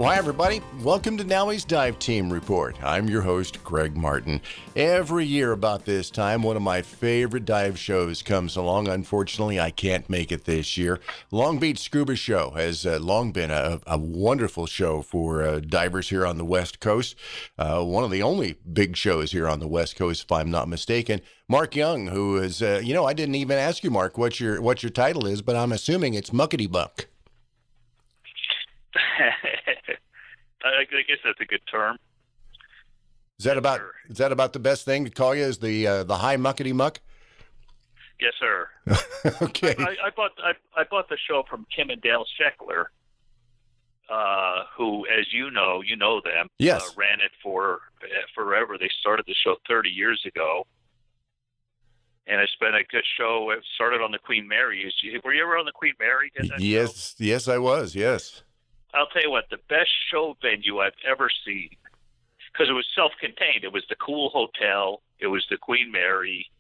Well, hi, everybody. Welcome to NAUI's Dive Team Report. I'm your host, Greg Martin. Every year about this time, one of my favorite dive shows comes along. Unfortunately, I can't make it this year. Long Beach Scuba Show has long been a wonderful show for divers here on the West Coast. One of the only big shows here on the West Coast, if I'm not mistaken. Mark Young, who is, I didn't even ask you, Mark, what your title is, but I'm assuming it's Muckety Buck. I guess that's a good term. Is that about the best thing to call you? Is the high muckety muck? Yes, sir. Okay. I bought the show from Kim and Dale Scheckler, who, as you know them. Yes. Ran it for forever. They started the show 30 years ago, and it's been a good show. It started on the Queen Mary. Were you ever on the Queen Mary? Yes, I was. Yes. I'll tell you what, the best show venue I've ever seen, because it was self-contained. It was the Cool Hotel. It was the Queen Mary.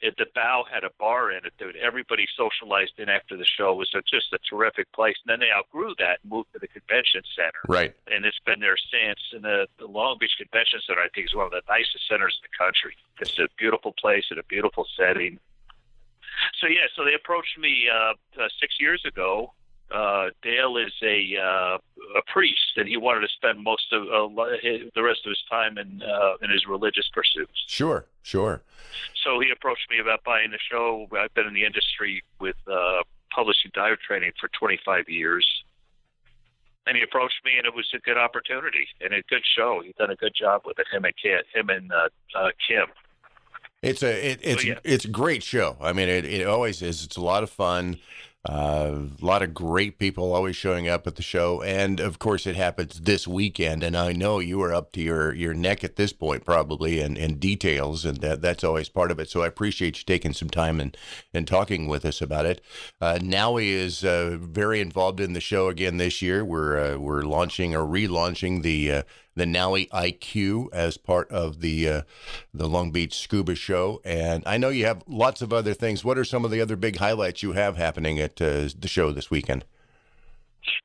The Bow had a bar in it that everybody socialized in after the show. It was just a terrific place. And then they outgrew that and moved to the convention center. Right. And it's been there since. And the Long Beach Convention Center, I think, is one of the nicest centers in the country. It's a beautiful place and a beautiful setting. So they approached me 6 years ago. Dale is a priest, and he wanted to spend most of the rest of his time in his religious pursuits. Sure. So he approached me about buying the show. I've been in the industry with publishing dive training for 25 years, and he approached me, and it was a good opportunity and a good show. He's done a good job with it. Him and Kim. It's a great show. I mean, it always is. It's a lot of fun. A lot of great people always showing up at the show, and of course it happens this weekend, and I know you are up to your neck at this point probably in details, and that's always part of it, so I appreciate you taking some time and talking with us about it. NAUI is very involved in the show again this year. We're launching or relaunching the NAUI IQ as part of the Long Beach Scuba Show, and I know you have lots of other things. What are some of the other big highlights you have happening at the show this weekend?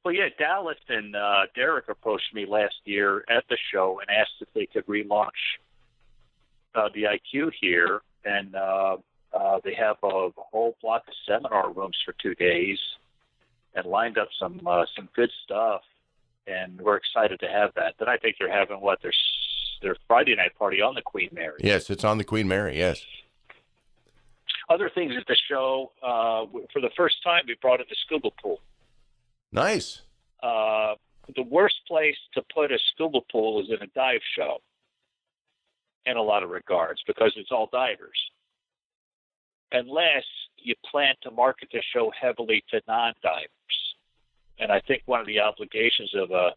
Well, yeah, Dallas and Derek approached me last year at the show and asked if they could relaunch the IQ here, and they have a whole block of seminar rooms for 2 days, and lined up some good stuff. And we're excited to have that. Then I think they're having their Friday night party on the Queen Mary. Yes, it's on the Queen Mary, yes. Other things at the show, for the first time, we brought in the scuba pool. Nice. The worst place to put a scuba pool is in a dive show, in a lot of regards, because it's all divers. Unless you plan to market the show heavily to non-divers. And I think one of the obligations of a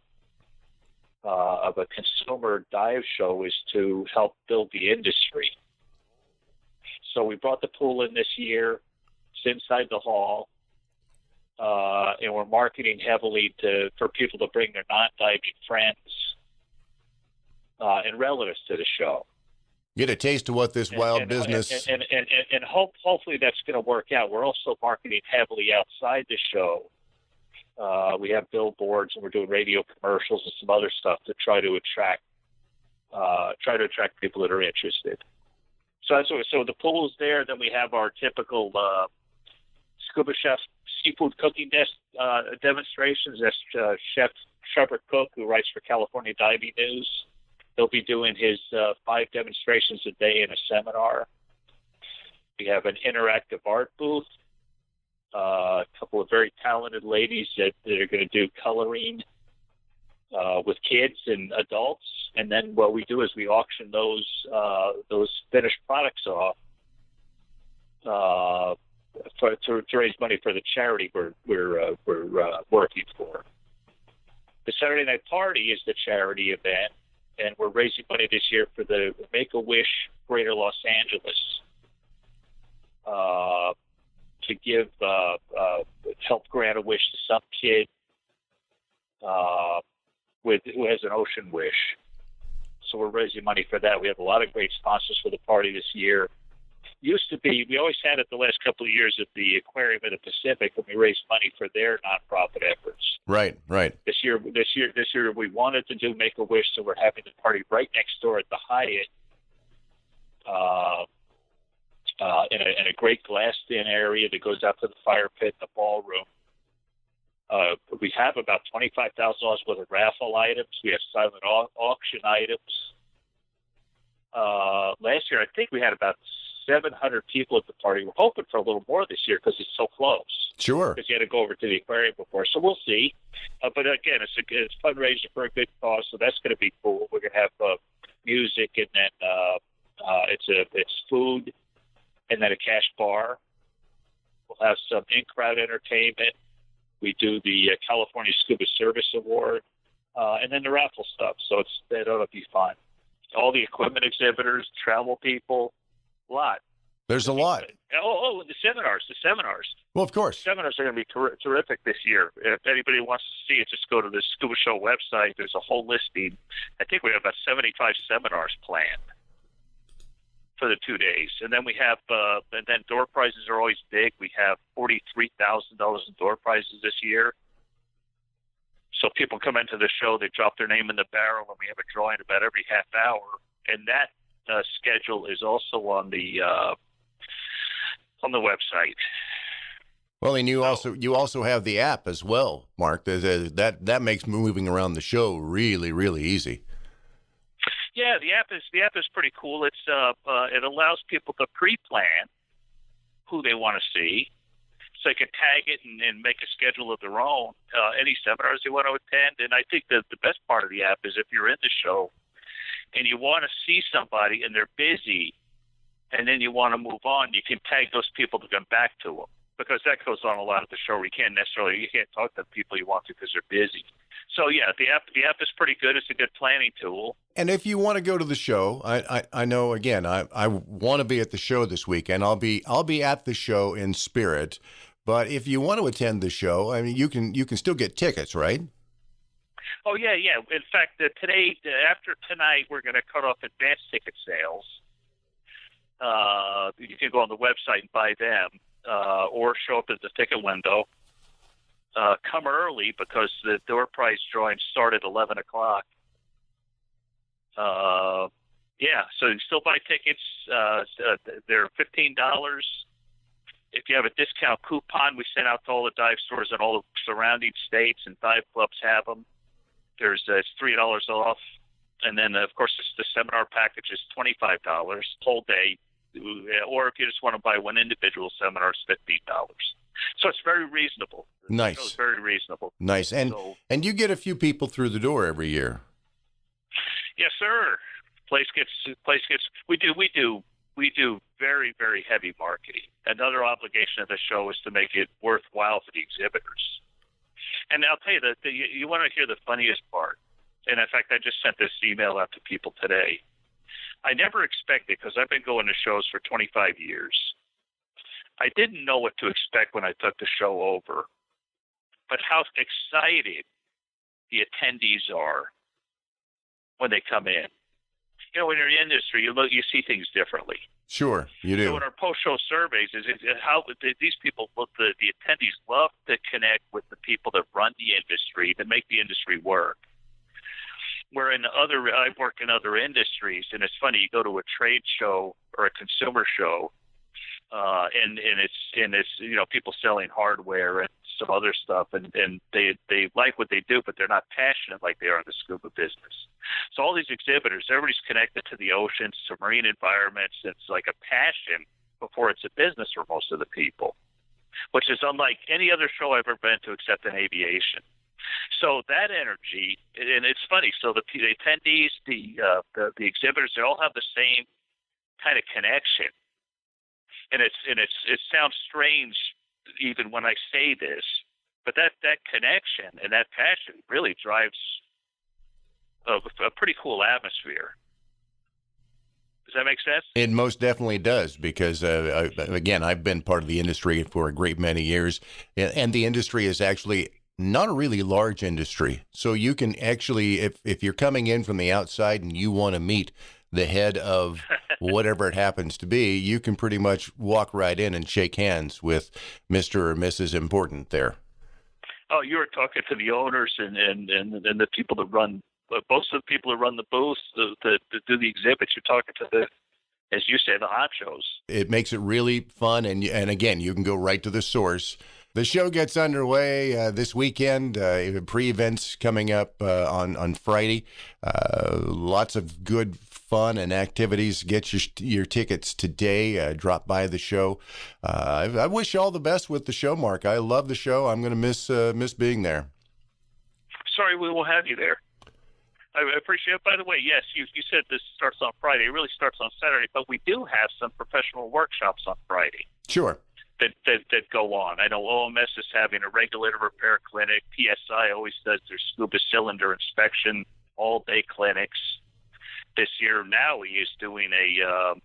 consumer dive show is to help build the industry. So we brought the pool in this year. It's inside the hall, and we're marketing heavily for people to bring their non-diving friends and relatives to the show. Get a taste of what this wild business. And hopefully that's going to work out. We're also marketing heavily outside the show. We have billboards, and we're doing radio commercials and some other stuff to try to attract people that are interested. So the pool is there. Then we have our typical scuba chef seafood cooking demonstrations. That's Chef Trevor Cook, who writes for California Diving News. He'll be doing his 5 demonstrations a day in a seminar. We have an interactive art booth. A couple of very talented ladies that are going to do coloring with kids and adults, and then what we do is we auction those finished products off to raise money for the charity we're working for. The Saturday night party is the charity event, and we're raising money this year for the Make-A-Wish Greater Los Angeles. To give help grant a wish to some kid who has an ocean wish. So we're raising money for that. We have a lot of great sponsors for the party this year. used to be, we always had it the last couple of years at the aquarium in the Pacific, and we raised money for their nonprofit efforts. Right. This year, we wanted to do Make-A-Wish, so we're having the party right next door at the Hyatt, in a great glassed-in area that goes out to the fire pit, the ballroom. We have about $25,000 worth of raffle items. We have silent auction items. Last year, I think we had about 700 people at the party. We're hoping for a little more this year because it's so close. Sure. Because you had to go over to the aquarium before, so we'll see. But again, it's fundraising for a good cause, so that's going to be cool. We're going to have music, and then it's food, and then a cash bar. We'll have some in-crowd entertainment. We do the California Scuba Service Award, and then the raffle stuff. So that ought to be fun. All the equipment exhibitors, travel people, a lot. There's a lot. Oh, the seminars. Well, of course. Seminars are going to be terrific this year. If anybody wants to see it, just go to the Scuba Show website. There's a whole listing. I think we have about 75 seminars planned for the 2 days. And then we have, and then door prizes are always big. We have $43,000 in door prizes this year. So people come into the show, they drop their name in the barrel, and we have a drawing about every half hour. And that schedule is also on the website. Well, and you also have the app as well, Mark. That makes moving around the show really, really easy. Yeah, the app is pretty cool. It's it allows people to pre-plan who they want to see, so they can tag it and make a schedule of their own, any seminars they want to attend. And I think that the best part of the app is if you're in the show and you want to see somebody and they're busy, and then you want to move on, you can tag those people to come back to them, because that goes on a lot at the show. You can't talk to the people you want to because they're busy. So yeah, the app is pretty good. It's a good planning tool. And if you want to go to the show, I know, again, I want to be at the show this weekend. I'll be at the show in spirit. But if you want to attend the show, I mean, you can still get tickets, right? Oh yeah. In fact, today, after tonight, we're going to cut off advance ticket sales. You can go on the website and buy them, or show up at the ticket window. Come early, because the door prize drawings start at 11 o'clock. Yeah, so you can still buy tickets. They're $15. If you have a discount coupon, we send out to all the dive stores in all the surrounding states, and dive clubs have them. It's $3 off. And then, of course, the seminar package is $25 whole day. Or if you just want to buy one individual seminar, it's $15. So it's very reasonable. Nice. It's very reasonable. Nice. And you get a few people through the door every year. Yes, sir. Place gets. We do very, very heavy marketing. Another obligation of the show is to make it worthwhile for the exhibitors. And I'll tell you that you want to hear the funniest part. And in fact, I just sent this email out to people today. I never expected, because I've been going to shows for 25 years. I didn't know what to expect when I took the show over, but how excited the attendees are when they come in. You know, when you're in the industry, you see things differently. Sure, you do. So in our post-show surveys, is how these people, the attendees love to connect with the people that run the industry, that make the industry work. Where I work in other industries, and it's funny, you go to a trade show or a consumer show, and it's people selling hardware and some other stuff, and they like what they do, but they're not passionate like they are in the scuba business. So all these exhibitors, everybody's connected to the oceans, to marine environments. It's like a passion before it's a business for most of the people, which is unlike any other show I've ever been to except in aviation. So that energy, and it's funny. So the attendees, the exhibitors, they all have the same kind of connection, and it sounds strange even when I say this, but that connection and that passion really drives a pretty cool atmosphere. Does that make sense? It most definitely does, because, again, I've been part of the industry for a great many years, and the industry is actually not a really large industry. So you can actually, if you're coming in from the outside and you want to meet the head of whatever it happens to be, you can pretty much walk right in and shake hands with Mr. or Mrs. Important there. Oh, you were talking to the owners and the people that run, most of the people that run the booths, that do the exhibits. You're talking to the, as you say, the hot shows. It makes it really fun, and again, you can go right to the source. The show gets underway this weekend. Pre-events coming up on Friday. Lots of good fun and activities. Get your tickets today. Drop by the show. I wish you all the best with the show, Mark. I love the show. I'm going to miss being there. Sorry, we will have you there. I appreciate it. By the way, yes, you said this starts on Friday. It really starts on Saturday, but we do have some professional workshops on Friday. Sure. That go on. I know OMS is having a regulator repair clinic. PSI always does their scuba cylinder inspection all-day clinics. This year, NAUI is doing an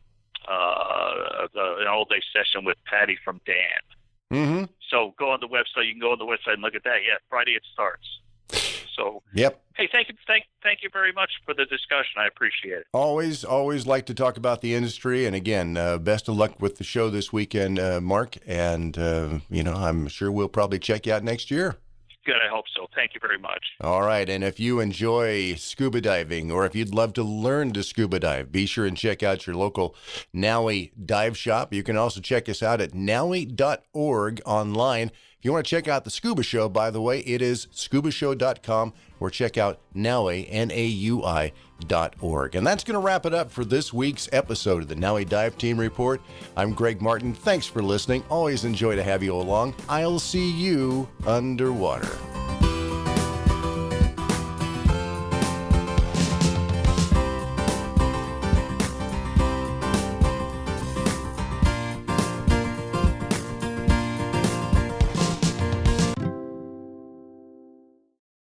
all-day session with Patty from Dan. Mm-hmm. So go on the website. You can go on the website and look at that. Yeah, Friday it starts. So, yep. Hey, thank you very much for the discussion. I appreciate it. Always like to talk about the industry. And again, best of luck with the show this weekend, Mark. And, I'm sure we'll probably check you out next year. Good, I hope so. Thank you very much. All right, and if you enjoy scuba diving or if you'd love to learn to scuba dive, be sure and check out your local NAUI dive shop. You can also check us out at NAUI.org online. If you want to check out the Scuba Show, by the way, it is scubashow.com, or check out NAUI, NAUI.org. And that's going to wrap it up for this week's episode of the NAUI Dive Team Report. I'm Greg Martin. Thanks for listening. Always enjoy to have you along. I'll see you underwater.